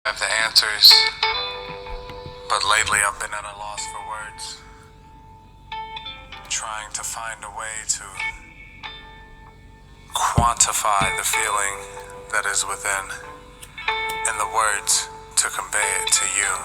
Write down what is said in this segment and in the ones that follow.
have the answers, but lately I've been at a loss for words, trying to find a way to quantify the feeling that is within, and the words to convey it to you.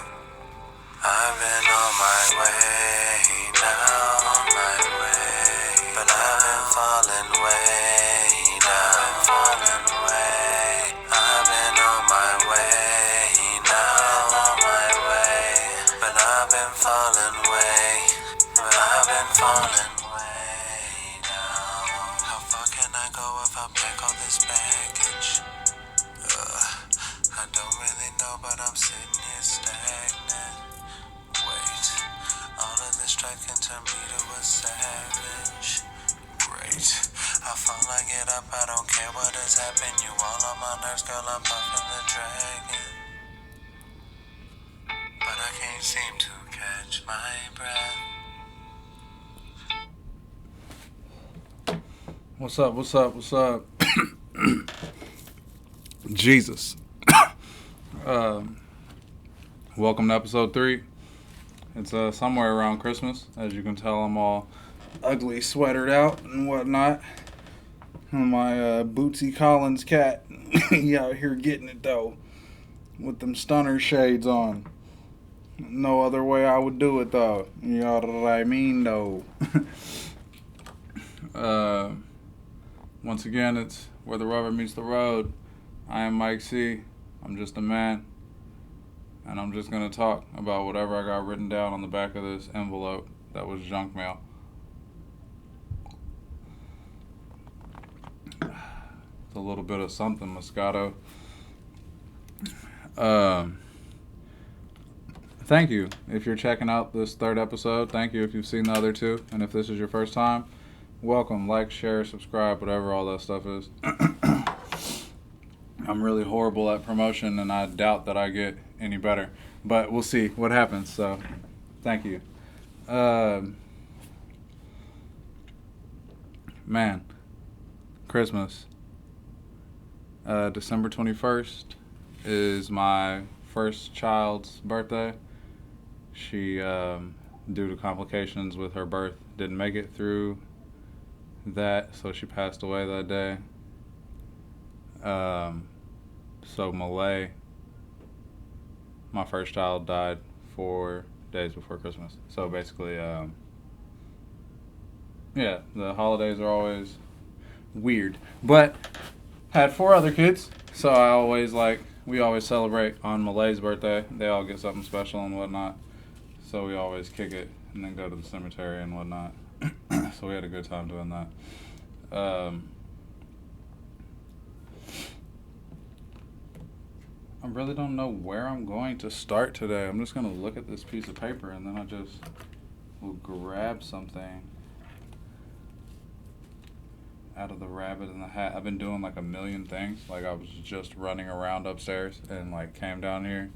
I've been on my way now, on my way, but I've been falling way down, falling way. I've been on my way now, on my way, but I've been falling way, but I've been falling way down. How far can I go if I pack all this baggage? I don't really know, but I'm sitting here stagnant. Wait, all of this strife can turn me to a savage. Great, I finally get up, I don't care what has happened. You all on my nerves, girl, I'm puffing the dragon. But I can't seem to catch my breath. What's up? What's up? What's up? Jesus. Welcome to episode 3. It's somewhere around Christmas. As you can tell, I'm all ugly, sweatered out and whatnot. My Bootsy Collins cat, he out here getting it though, with them stunner shades on. No other way I would do it though. You know what I mean though. Once again, it's where the rubber meets the road. I am Mike C. I'm just a man. And I'm just going to talk about whatever I got written down on the back of this envelope that was junk mail. It's a little bit of something, Moscato. Thank you if you're checking out this third episode. Thank you if you've seen the other two. And if this is your first time, welcome. Like, share, subscribe, whatever all that stuff is. I'm really horrible at promotion, and I doubt that I get any better. But we'll see what happens. So, thank you. Man, Christmas. December 21st is my first child's birthday. She, due to complications with her birth, didn't make it through that, so she passed away that day. So Malay, my first child, died 4 days before Christmas. So basically, yeah, the holidays are always weird. But had 4 other kids, so we always celebrate on Malay's birthday. They all get something special and whatnot. So we always kick it and then go to the cemetery and whatnot. So we had a good time doing that. I really don't know where I'm going to start today. I'm just going to look at this piece of paper and then I just will grab something out of the rabbit in the hat. I've been doing like a million things. Like I was just running around upstairs and like came down here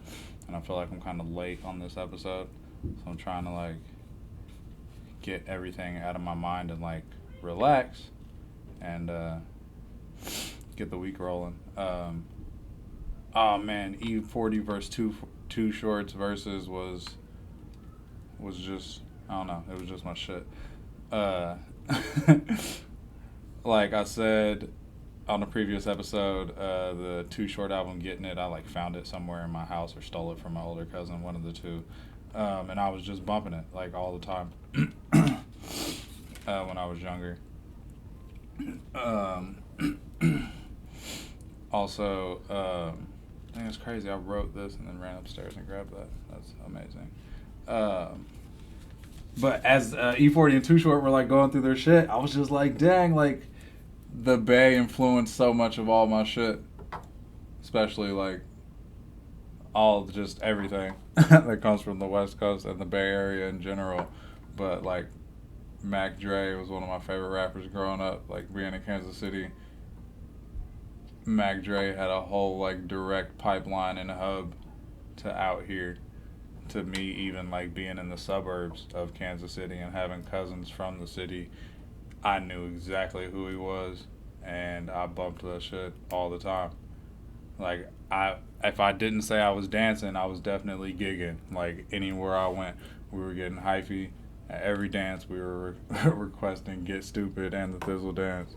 and I feel like I'm kind of late on this episode. So I'm trying to like get everything out of my mind and like relax and get the week rolling. Oh man, E40 versus Too Shorts versus was just, I don't know, it was just my shit. Like I said on the previous episode, the Too Short album, Getting It, I like found it somewhere in my house or stole it from my older cousin, one of the two. And I was just bumping it like all the time when I was younger. Also, I think it's crazy. I wrote this and then ran upstairs and grabbed that. That's amazing. But as E40 and Too Short were like going through their shit, I was just like, dang, like the Bay influenced so much of all my shit, especially like just everything that comes from the West Coast and the Bay Area in general. But like Mac Dre was one of my favorite rappers growing up. Like being in Kansas City, Mac Dre had a whole like direct pipeline and hub to out here, to me even like being in the suburbs of Kansas City and having cousins from the city. I knew exactly who he was and I bumped that shit all the time. Like if I didn't say I was dancing, I was definitely gigging. Like anywhere I went, we were getting hyphy. At every dance, we were requesting "Get Stupid" and the Thizzle dance.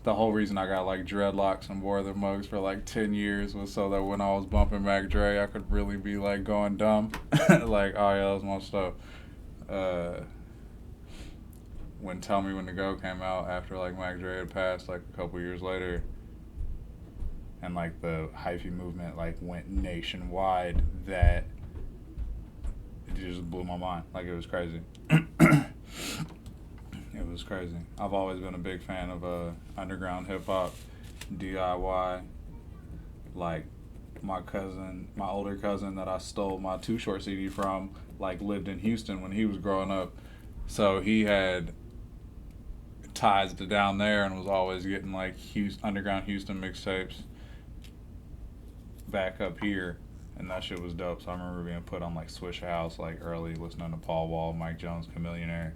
The whole reason I got like dreadlocks and wore the mugs for like 10 years was so that when I was bumping Mac Dre, I could really be like going dumb. Like, oh yeah, that was my stuff. Uh, when Tell Me When to Go came out after like Mac Dre had passed like a couple years later, and like the hyphy movement like went nationwide, that it just blew my mind. Like it was crazy. It was crazy. I've always been a big fan of underground hip hop, DIY. Like my older cousin that I stole my Too Short CD from, like lived in Houston when he was growing up, so he had ties to down there and was always getting like underground Houston mixtapes back up here, and that shit was dope. So I remember being put on like Swisha House like early, listening to Paul Wall, Mike Jones, Chamillionaire,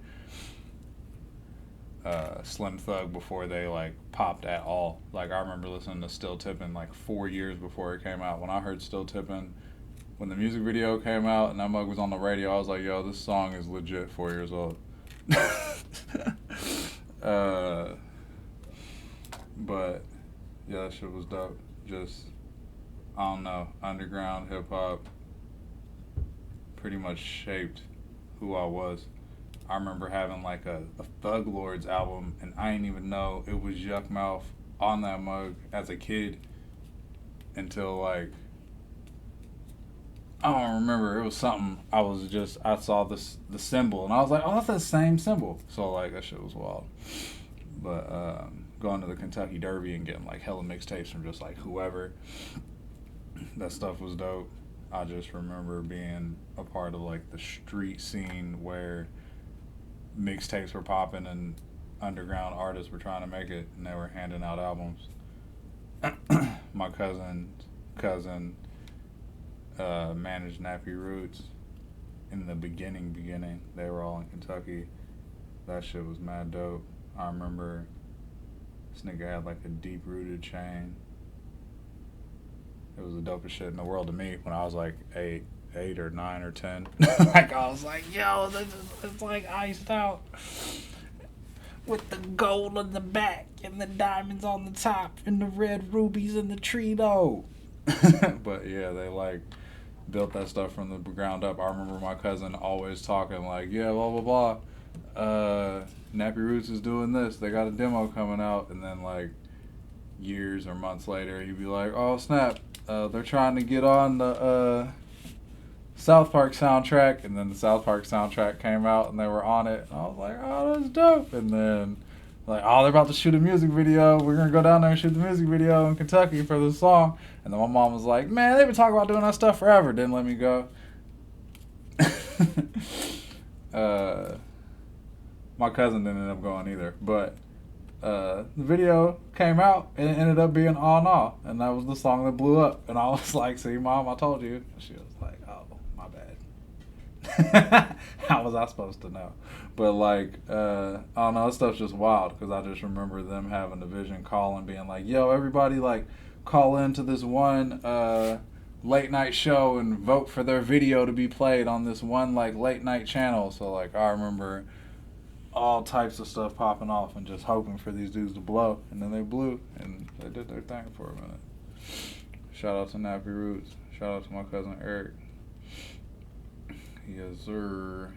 Slim Thug before they like popped at all. Like I remember listening to Still Tippin' like 4 years before it came out. When I heard Still Tippin', when the music video came out and that mug was on the radio, I was like, yo, this song is legit 4 years old. But yeah, that shit was dope. Just, I don't know, underground hip hop pretty much shaped who I was. I remember having like a Thug Lords album, and I didn't even know it was Yuck Mouth on that mug as a kid until like, I don't remember. It was something. I saw the symbol, and I was like, oh, that's the same symbol. So like that shit was wild. But going to the Kentucky Derby and getting like hella mixtapes from just like whoever, that stuff was dope. I just remember being a part of like the street scene where mixtapes were popping and underground artists were trying to make it, and they were handing out albums. My cousin managed Nappy Roots in the beginning. They were all in Kentucky. That shit was mad dope. I remember this nigga had like a deep rooted chain. It was the dopest shit in the world to me when I was like 8 or 9 or 10. Like I was like, yo, it's like iced out with the gold on the back and the diamonds on the top and the red rubies in the tree though. But yeah, they like built that stuff from the ground up. I remember my cousin always talking like, yeah, blah blah blah. Nappy Roots is doing this. They got a demo coming out, and then like years or months later, he'd be like, oh snap, they're trying to get on the South Park soundtrack, and then the South Park soundtrack came out and they were on it, and I was like, oh, that's dope. And then like, oh, they're about to shoot a music video, we're gonna go down there and shoot the music video in Kentucky for the song. And then my mom was like, man, they've been talking about doing that stuff forever, didn't let me go. My cousin didn't end up going either, but the video came out and it ended up being All in All, and that was the song that blew up. And I was like, see, Mom, I told you. And she was like, oh, my bad. How was I supposed to know? But like, I don't know, that stuff's just wild, because I just remember them having the vision call and being like, yo, everybody like call into this one late night show and vote for their video to be played on this one like late night channel. So like, I remember all types of stuff popping off and just hoping for these dudes to blow, and then they blew and they did their thing for a minute. Shout out to Nappy Roots. Shout out to my cousin Eric. Yes, sir.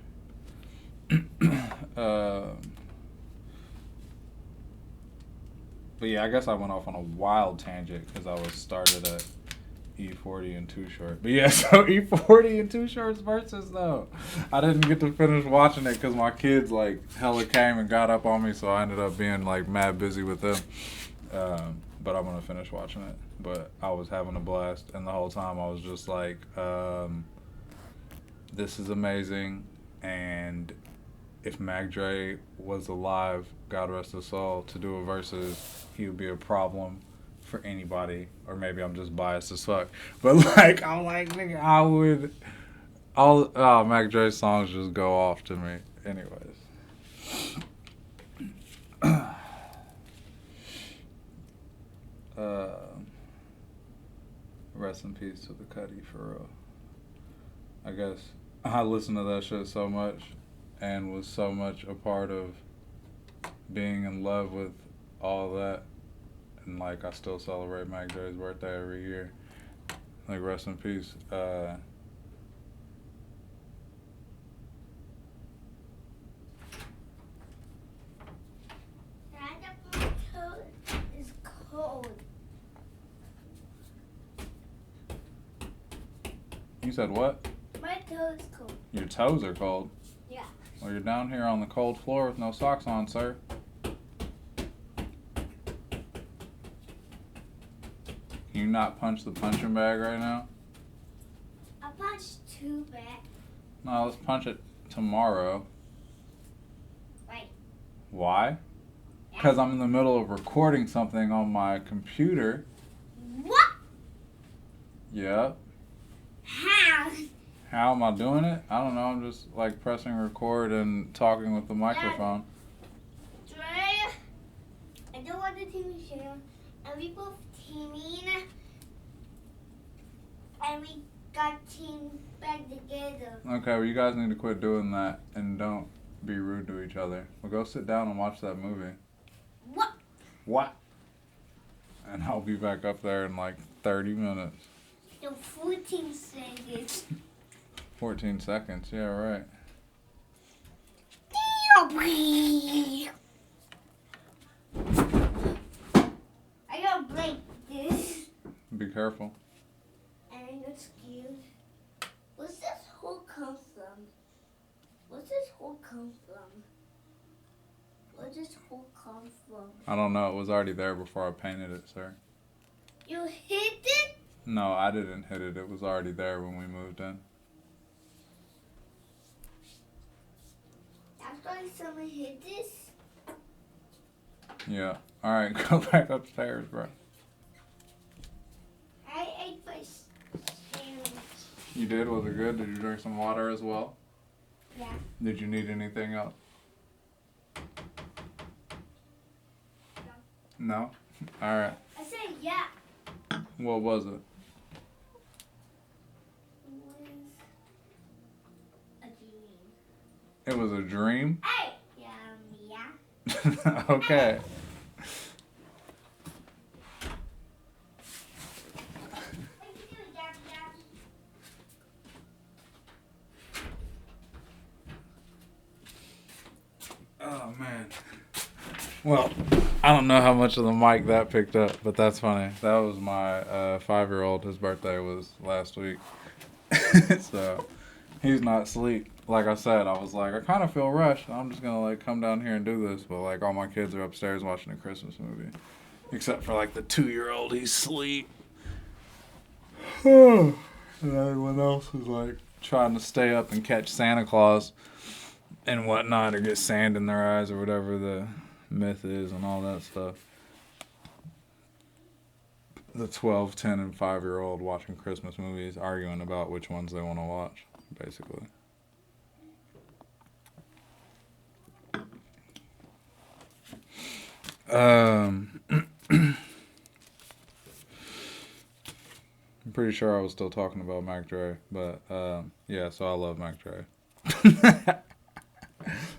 But yeah, I guess I went off on a wild tangent because I was started at E40 and Too Short. But yeah, so E40 and Too Short's versus though, I didn't get to finish watching it because my kids like hella came and got up on me, so I ended up being like mad busy with them. But I'm gonna finish watching it. But I was having a blast, and the whole time I was just like, this is amazing. And if Mac Dre was alive, God rest his soul, to do a versus, he would be a problem for anybody. Or maybe I'm just biased as fuck. But like, I'm like, nigga, I would, Mac Dre's songs just go off to me. Anyways. Rest in peace to the Cuddy for real. I guess I listened to that shit so much and was so much a part of being in love with all that. And like I still celebrate Mac Dre's birthday every year. Like rest in peace. My toe is cold. You said what? My toe is cold. Your toes are cold. Yeah. Well, you're down here on the cold floor with no socks on, sir. Can you not punch the punching bag right now? I punched too bad. No, let's punch it tomorrow. Wait. Why? Because I'm in the middle of recording something on my computer. What? Yep. How? How am I doing it? I don't know. I'm just like pressing record and talking with the microphone. Dre, I don't want the TV show. And we both teaming. And we got team back together. Okay, well, you guys need to quit doing that and don't be rude to each other. Well, go sit down and watch that movie. What? What? And I'll be back up there in like 30 minutes. No, 14 seconds. 14 seconds, yeah, right. I gotta break this. Be careful. And I got scared. Where's this hole come from? Where's this hole come from? Where's this hole come from? I don't know. It was already there before I painted it, sir. You hit it? No, I didn't hit it. It was already there when we moved in. That's why someone hit this? Yeah. All right, go back upstairs, bro. I ate my sandwich. You did? Was it good? Did you drink some water as well? Yeah. Did you need anything else? No? All right. I said yeah. What was it? It was a dream. It was a dream? Hey! Yeah. Okay. Oh, man. Well, I don't know how much of the mic that picked up, but that's funny. That was my 5-year-old. His birthday was last week. So, he's not asleep. Like I said, I was like, I kind of feel rushed. I'm just going to, like, come down here and do this. But, like, all my kids are upstairs watching a Christmas movie. Except for, like, the 2-year-old. He's asleep. And everyone else is, like, trying to stay up and catch Santa Claus and whatnot, or get sand in their eyes, or whatever the myth is and all that stuff. The 12, 10, and 5-year-old watching Christmas movies, arguing about which ones they want to watch, basically. I'm pretty sure I was still talking about Mac Dre, but yeah, so I love Mac Dre.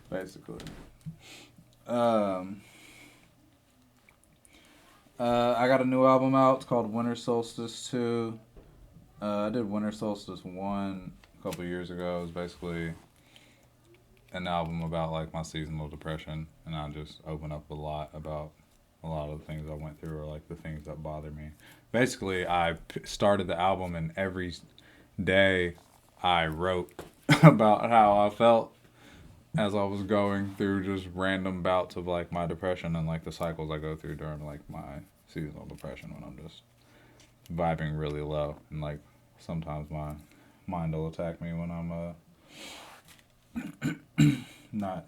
Basically. I got a new album out. It's called Winter Solstice 2. I did Winter Solstice 1 a couple years ago. It was basically an album about like my seasonal depression, and I just open up a lot about a lot of the things I went through, or like the things that bother me. Basically, I started the album, and every day I wrote about how I felt as I was going through just random bouts of like my depression and like the cycles I go through during like my seasonal depression, when I'm just vibing really low, and like sometimes my mind will attack me when I'm not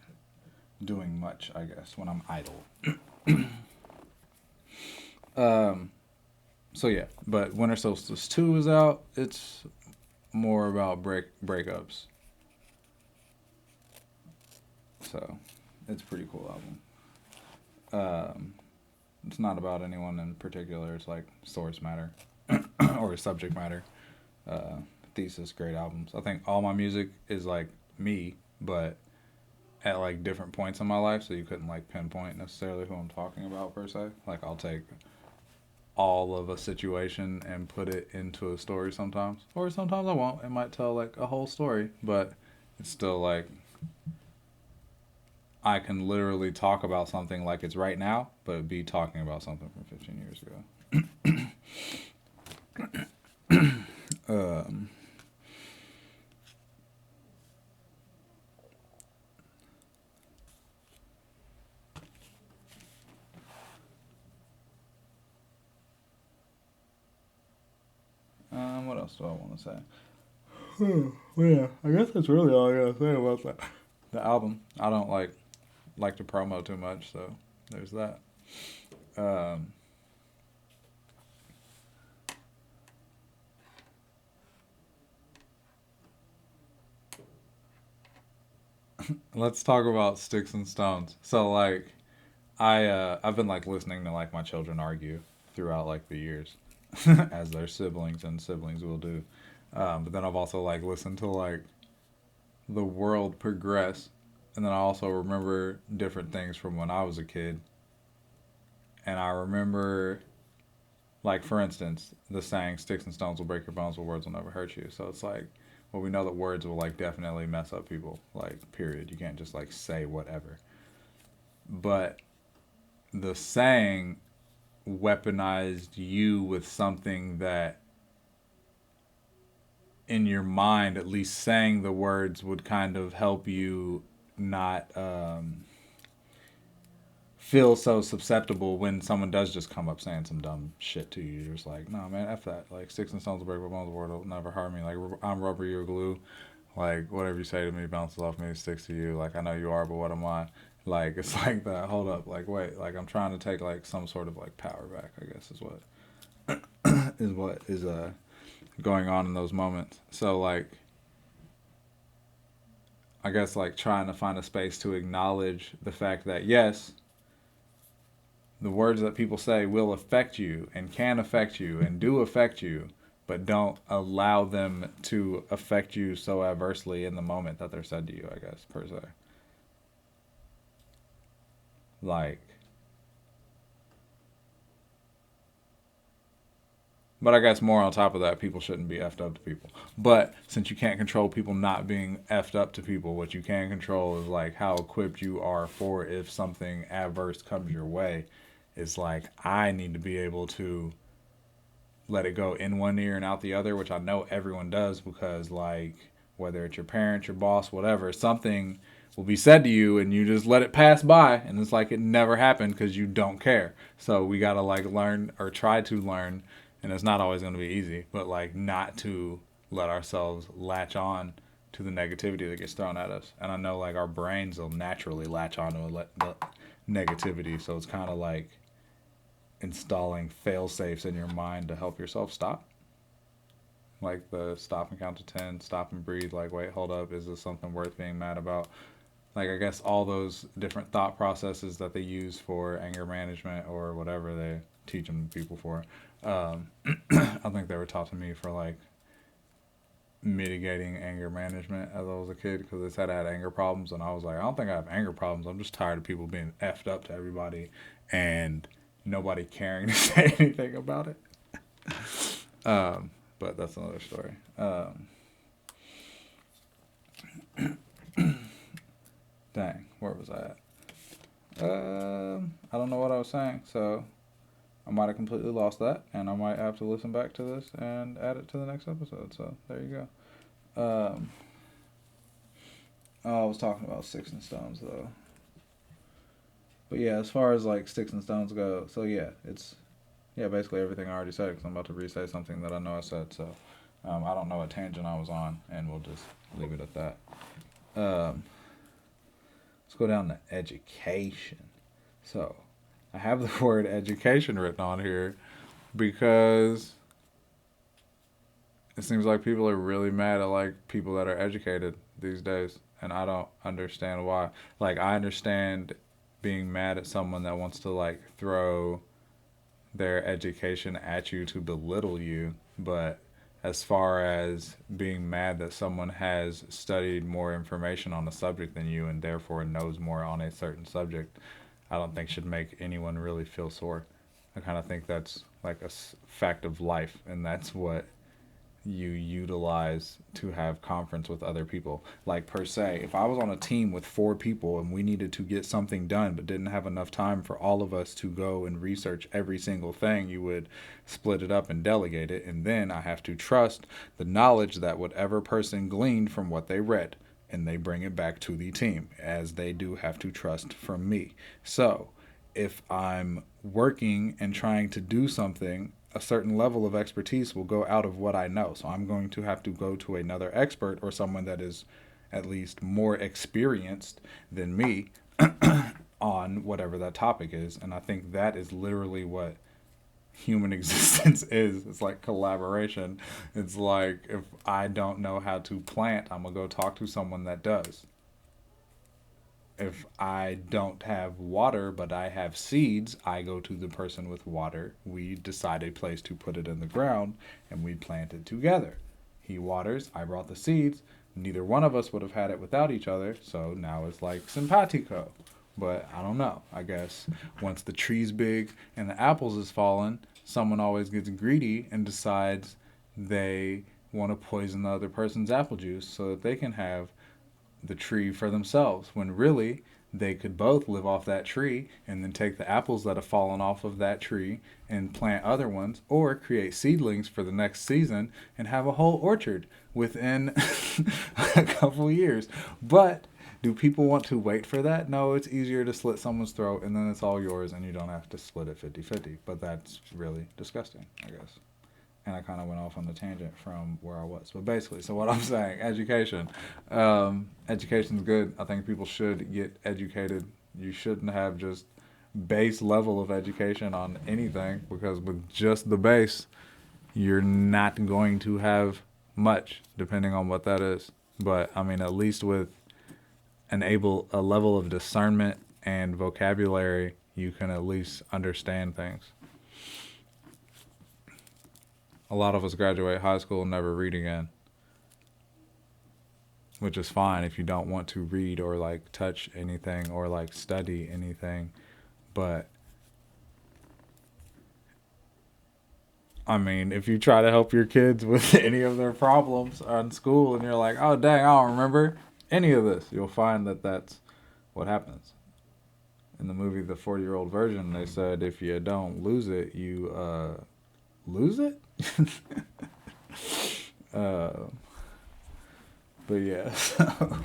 doing much, I guess, when I'm idle. So yeah, but Winter Solstice 2 is out. It's more about breakups. So, it's a pretty cool album. It's not about anyone in particular. It's like source matter or subject matter. Uh, Thesis, great albums. I think all my music is like me, but at like different points in my life, so you couldn't like pinpoint necessarily who I'm talking about per se. Like I'll take all of a situation and put it into a story sometimes, or sometimes I won't. It might tell like a whole story, but it's still like I can literally talk about something like it's right now, but be talking about something from 15 years ago. um, what else do I want to say? Yeah, I guess that's really all I gotta say about that. The album. I don't like to promo too much, so there's that. Um, let's talk about Sticks and Stones. So like I've been like listening to like my children argue throughout like the years as their siblings and siblings will do. But then I've also like listened to like the world progress, and then I also remember different things from when I was a kid. And I remember, like for instance, the saying "sticks and stones will break your bones, but words will never hurt you." So it's like, well, we know that words will like definitely mess up people. Like period. You can't just like say whatever. But the saying weaponized you with something that in your mind, at least saying the words would kind of help you not feel so susceptible when someone does just come up saying some dumb shit to you. You're just like, no, man, F that. Like, sticks and stones will break my bones, the word will never harm me. Like, I'm rubber, you're glue. Like, whatever you say to me bounces off me, sticks to you. Like, I know you are, but what am I? Like, it's like that. Hold up. Like, wait. Like, I'm trying to take, like, some sort of, like, power back, I guess is what is going on in those moments. So, like, I guess, like, trying to find a space to acknowledge the fact that, yes, the words that people say will affect you and can affect you and do affect you, but don't allow them to affect you so adversely in the moment that they're said to you, I guess, per se. Like, but I guess more on top of that, people shouldn't be effed up to people. But since you can't control people not being effed up to people, what you can control is like how equipped you are for if something adverse comes your way. It's like I need to be able to let it go in one ear and out the other, which I know everyone does because, like, whether it's your parents, your boss, whatever, something will be said to you and you just let it pass by and it's like it never happened because you don't care. So we got to, like, learn or try to learn, and it's not always going to be easy, but, like, not to let ourselves latch on to the negativity that gets thrown at us. And I know, like, our brains will naturally latch on to the negativity. So it's kind of like installing fail safes in your mind to help yourself stop. Like the stop and count to 10, stop and breathe. Like, wait, hold up. Is this something worth being mad about? Like, I guess all those different thought processes that they use for anger management or whatever they teach them people for. I think they were taught to me for like mitigating anger management as I was a kid because they said I had anger problems, and I was like, I don't think I have anger problems. I'm just tired of people being effed up to everybody and nobody caring to say anything about it. But that's another story. Dang, where was I at? I don't know what I was saying, so I might have completely lost that, and I might have to listen back to this and add it to the next episode. So there you go. I was talking about Sticks and Stones though. But yeah, as far as like Sticks and Stones go, so yeah, it's basically everything I already said because I'm about to re-say something that I know I said. So I don't know what tangent I was on, and we'll just leave it at that. Let's go down to education. So I have the word education written on here because it seems like people are really mad at like people that are educated these days, and I don't understand why. Like, I understand being mad at someone that wants to like throw their education at you to belittle you, but as far as being mad that someone has studied more information on a subject than you and therefore knows more on a certain subject, I don't think should make anyone really feel sore. I kind of think that's like a fact of life, and that's what you utilize to have conference with other people. Like, per se, if I was on a team with 4 people and we needed to get something done but didn't have enough time for all of us to go and research every single thing, you would split it up and delegate it, and then I have to trust the knowledge that whatever person gleaned from what they read, and they bring it back to the team, as they do have to trust from me. So if I'm working and trying to do something, a certain level of expertise will go out of what I know. So I'm going to have to go to another expert or someone that is at least more experienced than me on whatever that topic is. And I think that is literally what human existence is. It's like collaboration. It's like, if I don't know how to plant, I'm going to go talk to someone that does. If I don't have water but I have seeds, I go to the person with water. We decide a place to put it in the ground and we plant it together. He waters, I brought the seeds. Neither one of us would have had it without each other, so now it's like simpatico. But I don't know. I guess once the tree's big and the apples is falling, someone always gets greedy and decides they want to poison the other person's apple juice so that they can have the tree for themselves, when really they could both live off that tree and then take the apples that have fallen off of that tree and plant other ones, or create seedlings for the next season and have a whole orchard within a couple years. But do people want to wait for that? No, it's easier to slit someone's throat and then it's all yours and you don't have to split it 50-50. But that's really disgusting, I guess. And I kind of went off on the tangent from where I was. But basically, so what I'm saying, education. Education's good. I think people should get educated. You shouldn't have just base level of education on anything, because with just the base, you're not going to have much, depending on what that is. But, I mean, at least with a level of discernment and vocabulary, you can at least understand things. A lot of us graduate high school and never read again, which is fine if you don't want to read or like touch anything or like study anything. But I mean, if you try to help your kids with any of their problems on school and you're like, oh dang, I don't remember any of this, you'll find that that's what happens. In the movie The 40-Year-Old Virgin, they said if you don't lose it, you lose it? But yeah, so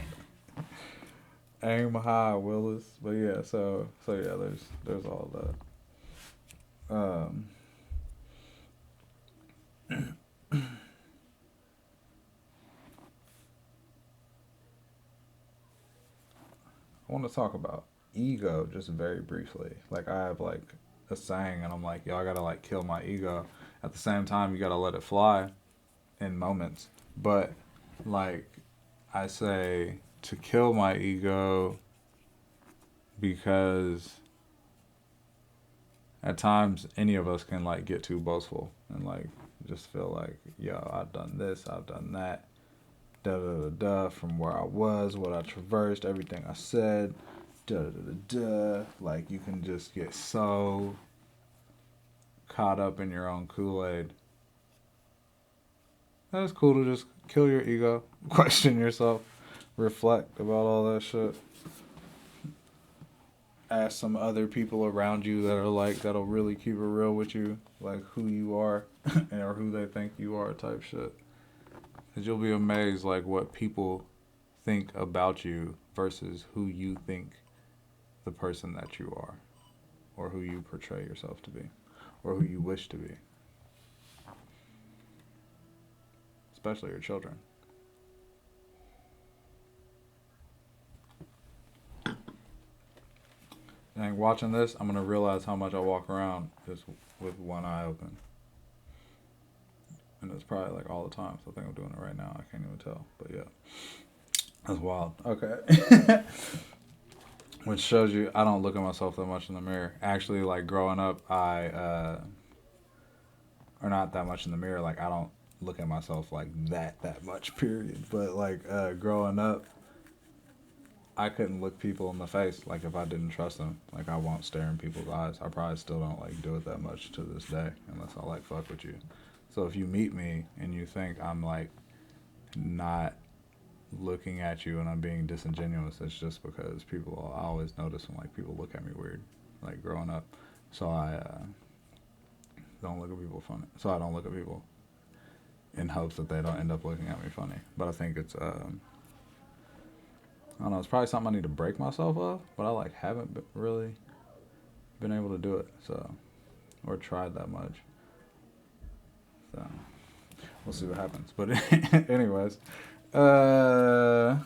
aim high, Willis. But yeah, so yeah, there's all that. I want to talk about ego just very briefly. Like, I have like a saying, and I'm like, yo, I gotta like kill my ego. At the same time, you gotta let it fly in moments. But like, I say to kill my ego because at times any of us can like get too boastful and like just feel like, yo, I've done this, I've done that, da da da da, from where I was, what I traversed, everything I said, da da da da. Like, you can just get so caught up in your own Kool-Aid. It's cool to just kill your ego, question yourself, reflect about all that shit. Ask some other people around you that are like, that'll really keep it real with you, like who you are or who they think you are type shit. Because you'll be amazed like what people think about you versus who you think the person that you are, or who you portray yourself to be, or who you wish to be. Especially your children. And watching this, I'm going to realize how much I walk around just with one eye open. And it's probably like all the time, so I think I'm doing it right now. I can't even tell, but yeah. That's wild. Okay. which shows you I don't look at myself that much in the mirror. Actually, like growing up, or not that much in the mirror. Like I don't look at myself like that much. Period. But like growing up, I couldn't look people in the face like if I didn't trust them. Like I won't stare in people's eyes. I probably still don't like do it that much to this day unless I like fuck with you. So if you meet me and you think I'm like not looking at you and I'm being disingenuous, it's just because people I always notice when like people look at me weird, like growing up. So I don't look at people funny. So I don't look at people in hopes that they don't end up looking at me funny. But I think it's I don't know. It's probably something I need to break myself of, but I like haven't really been able to do it. So or tried that much. So we'll see what happens. But anyways, I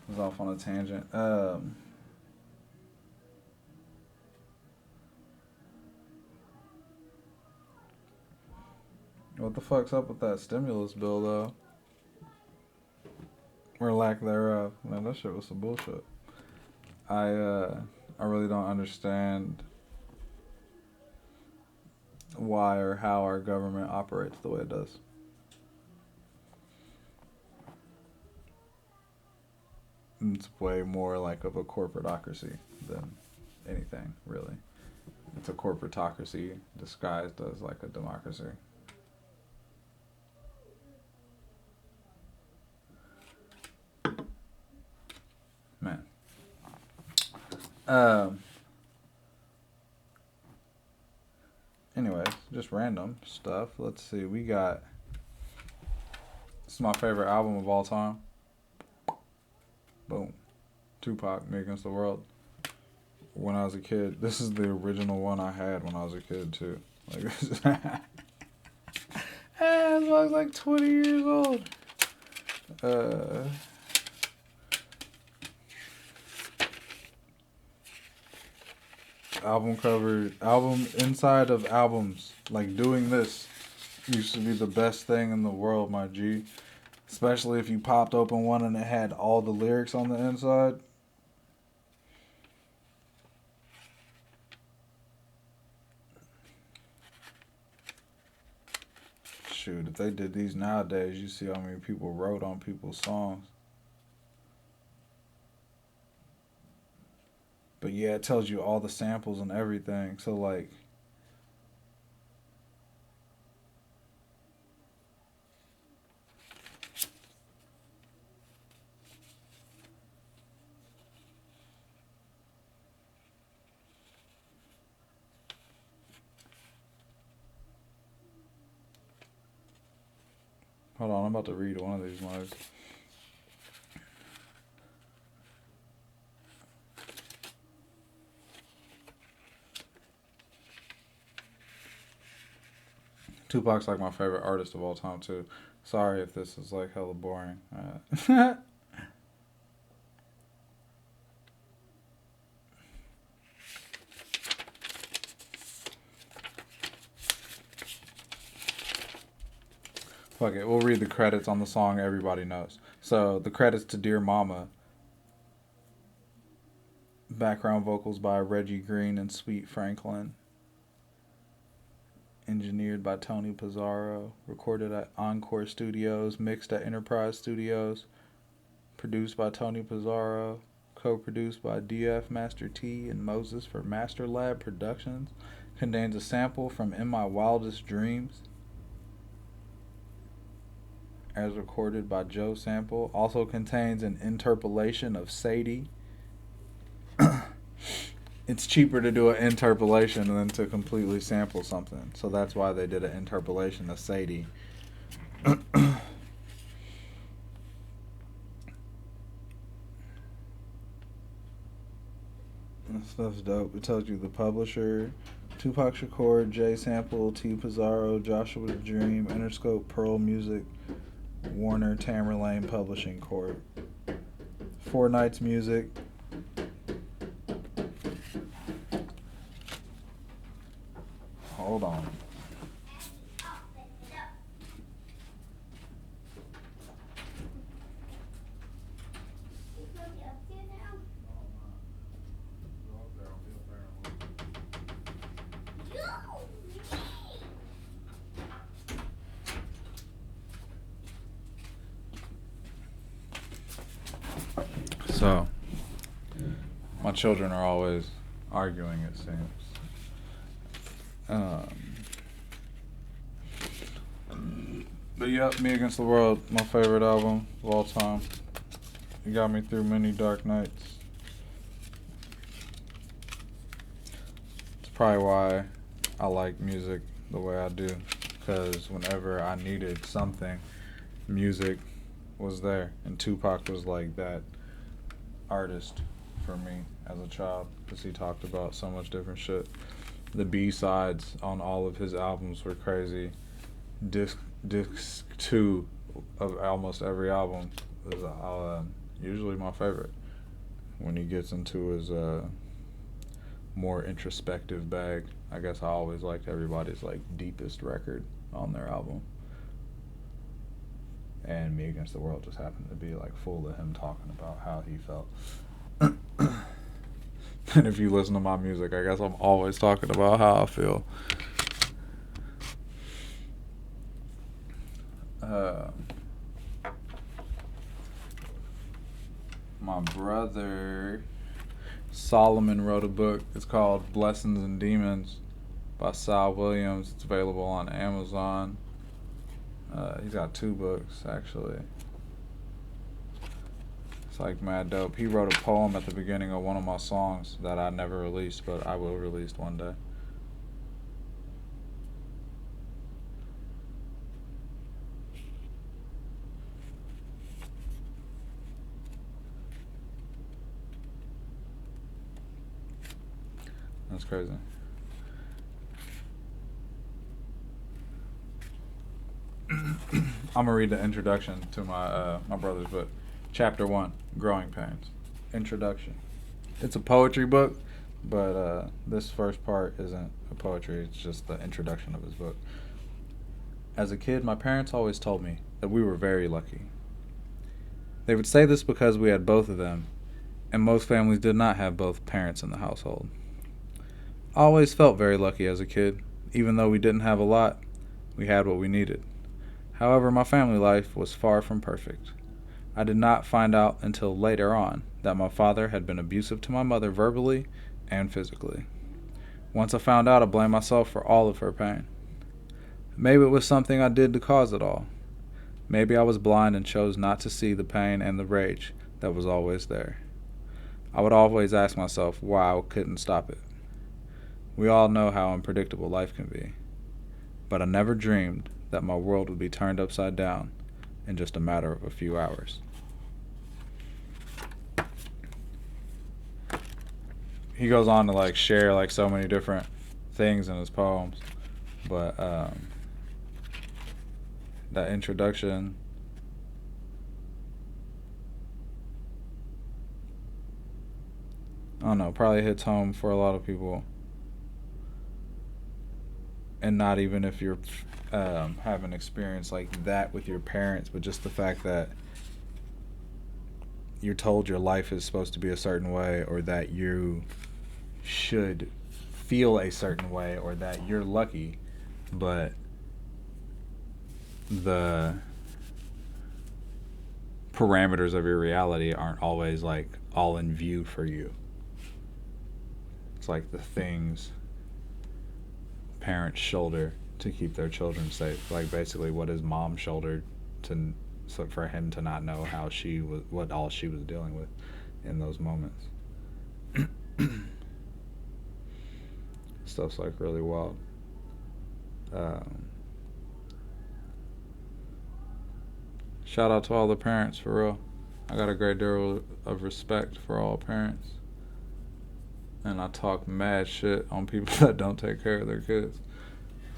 was off on a tangent. What the fuck's up with that stimulus bill though? Or lack thereof. Man, that shit was some bullshit. I really don't understand why or how our government operates the way it does. It's way more like of a corporatocracy than anything, really. It's a corporatocracy disguised as like a democracy. Man. Anyways, just random stuff. Let's see. We got. This is my favorite album of all time. Boom. Tupac, Me Against the World. When I was a kid, this is the original one I had when I was a kid too. Like, I was like 20 years old. Album cover, album inside of albums. Like doing this used to be the best thing in the world, my G. Especially if you popped open one and it had all the lyrics on the inside. Shoot, if they did these nowadays, you see how many people wrote on people's songs. But yeah, it tells you all the samples and everything. So like, hold on, I'm about to read one of these mugs. Tupac's like my favorite artist of all time too. Sorry if this is like hella boring. Fuck it, we'll read the credits on the song everybody knows. So the credits to Dear Mama. Background vocals by Reggie Green and Sweet Franklin. Engineered by Tony Pizarro. Recorded at Encore Studios. Mixed at Enterprise Studios. Produced by Tony Pizarro. Co-produced by DF Master T and Moses for Master Lab Productions. Contains a sample from In My Wildest Dreams, as recorded by Joe Sample. Also contains an interpolation of Sadie. It's cheaper to do an interpolation than to completely sample something. So that's why they did an interpolation of Sadie. This stuff's dope. It tells you the publisher: Tupac Shakur, J Sample, T Pizarro, Joshua the Dream, Interscope, Pearl Music, Warner Tamerlane Publishing Corp. Four Nights Music. Hold on. So, my children are always arguing, it seems. But yep, Me Against the World, my favorite album of all time. It got me through many dark nights. It's probably why I like music the way I do, because whenever I needed something, music was there, and Tupac was like that artist for me as a child, because he talked about so much different shit. The B-sides on all of his albums were crazy. Disc 2 of almost every album is usually my favorite, when he gets into his more introspective bag. I guess I always liked everybody's like deepest record on their album, and Me Against the World just happened to be like full of him talking about how he felt. And if you listen to my music, I guess I'm always talking about how I feel. My brother Solomon wrote a book. It's called Blessings and Demons by Sal Williams. It's available on Amazon. He's got 2 books, actually. It's like mad dope. He wrote a poem at the beginning of one of my songs that I never released, but I will release one day. That's crazy. I'm gonna read the introduction to my brother's book. Chapter 1, Growing Pains. Introduction. It's a poetry book, but this first part isn't a poetry, it's just the introduction of his book. As a kid, my parents always told me that we were very lucky. They would say this because we had both of them, and most families did not have both parents in the household. I always felt very lucky as a kid. Even though we didn't have a lot, we had what we needed. However, my family life was far from perfect. I did not find out until later on that my father had been abusive to my mother verbally and physically. Once I found out, I blamed myself for all of her pain. Maybe it was something I did to cause it all. Maybe I was blind and chose not to see the pain and the rage that was always there. I would always ask myself why I couldn't stop it. We all know how unpredictable life can be, but I never dreamed that my world would be turned upside down in just a matter of a few hours. He goes on to like share like so many different things in his poems, but that introduction, I don't know, probably hits home for a lot of people. And not even if you're have an experience like that with your parents, but just the fact that you're told your life is supposed to be a certain way, or that you should feel a certain way, or that you're lucky, but the parameters of your reality aren't always like all in view for you. It's like the things parents shoulder to keep their children safe. Like basically what his mom shouldered to, so for him to not know how she was, what all she was dealing with in those moments. Stuff's like really wild. Shout out to all the parents, for real. I got a great deal of respect for all parents. And I talk mad shit on people that don't take care of their kids.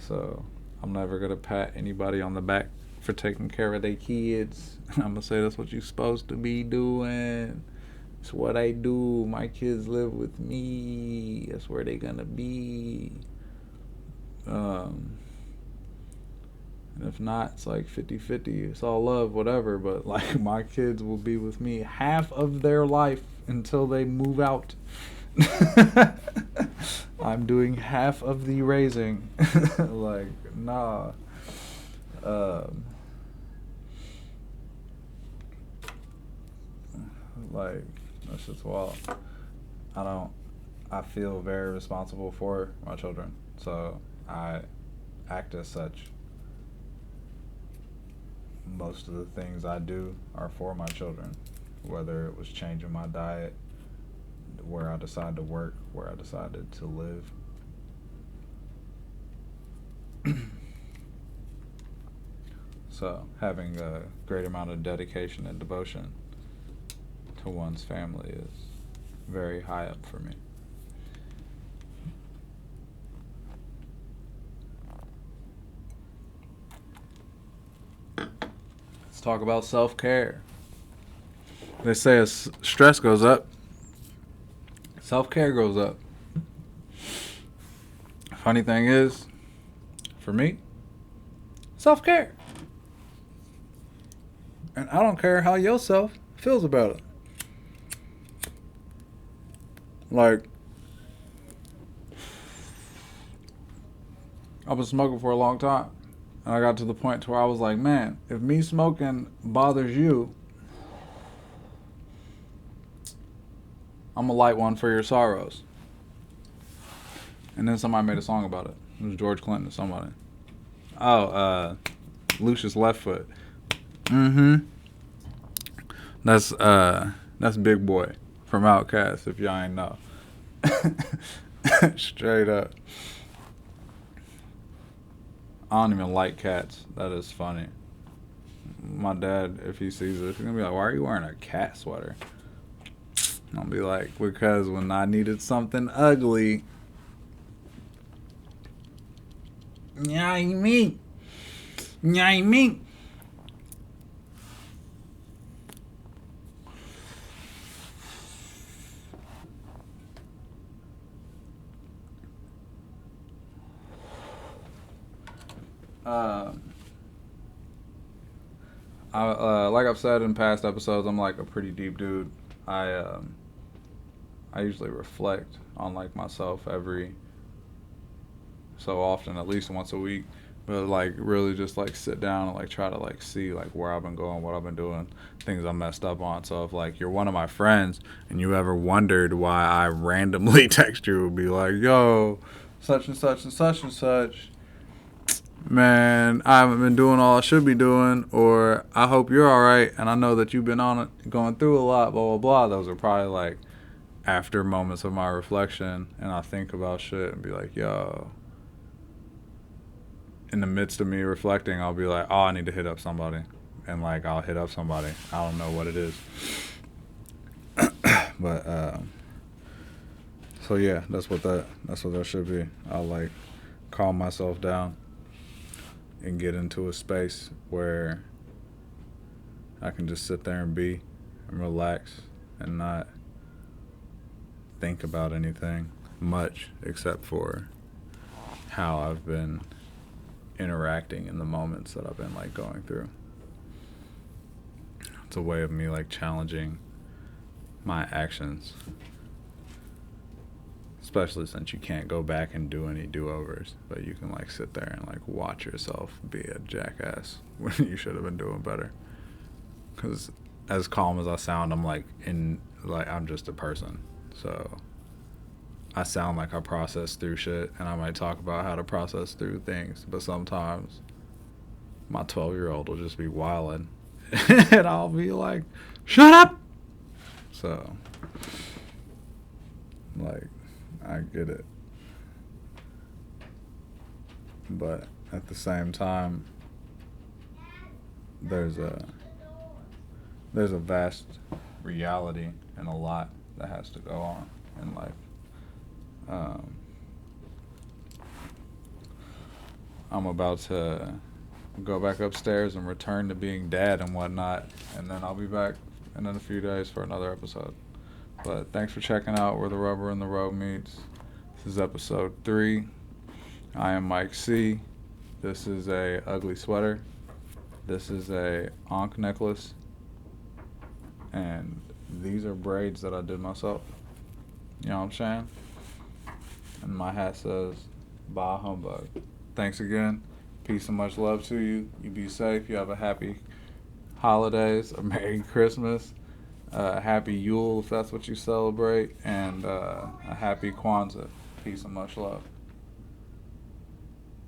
So I'm never gonna pat anybody on the back for taking care of their kids. I'm gonna say that's what you're supposed to be doing. It's what I do. My kids live with me. That's where they're gonna be. And if not, it's like 50-50. It's all love, whatever. But like my kids will be with me half of their life until they move out. I'm doing half of the raising. Like, nah. Like, That's just wild. I feel very responsible for my children. So I act as such. Most of the things I do are for my children. Whether it was changing my diet, where I decided to work, where I decided to live. So having a great amount of dedication and devotion to one's family is very high up for me. Let's talk about self-care. They say as stress goes up, self-care goes up. Funny thing is, for me, self-care. And I don't care how yourself feels about it. Like, I was smoking for a long time. And I got to the point to where I was like, man, if me smoking bothers you, I'm a light one for your sorrows. And then somebody made a song about it. It was George Clinton or somebody. Oh, Lucius Left Foot. That's Big Boy from Outkast, if y'all ain't know. Straight up. I don't even like cats. That is funny. My dad, if he sees this, he's gonna be like, why are you wearing a cat sweater? I'll be like, because when I needed something ugly, nyai me. Like I've said in past episodes, I'm like a pretty deep dude. I usually reflect on like myself every so often, at least once a week. But like really just like sit down and like try to like see like where I've been going, what I've been doing, things I messed up on. So if like you're one of my friends and you ever wondered why I randomly text you, would be like, yo, such and such and such and such. Man, I haven't been doing all I should be doing, or I hope you're all right, and I know that you've been on it, going through a lot, blah, blah, blah. Those are probably, like, after moments of my reflection, and I think about shit and be like, yo. In the midst of me reflecting, I'll be like, oh, I need to hit up somebody. And, like, I'll hit up somebody. I don't know what it is. But, so, yeah, that's what that should be. I'll, like, calm myself down and get into a space where I can just sit there and be and relax and not think about anything much except for how I've been interacting in the moments that I've been like going through. It's a way of me like challenging my actions, especially since you can't go back and do any do-overs, but you can like sit there and like watch yourself be a jackass when you should have been doing better. Because as calm as I sound, I'm just a person. So I sound like I process through shit, and I might talk about how to process through things, but sometimes my 12-year-old will just be wildin', and I'll be like, shut up! So, like, I get it. But at the same time, there's a vast reality and a lot that has to go on in life. I'm about to go back upstairs and return to being dad and whatnot, and then I'll be back in a few days for another episode. But thanks for checking out Where the Rubber and the Road Meets. This is episode 3. I am Mike C. This is a ugly sweater. This is a Ankh necklace. And these are braids that I did myself. You know what I'm saying? And my hat says, Bah Humbug. Thanks again. Peace and much love to you. You be safe. You have a happy holidays, a Merry Christmas. Happy Yule if that's what you celebrate, and a happy Kwanzaa. Peace and much love.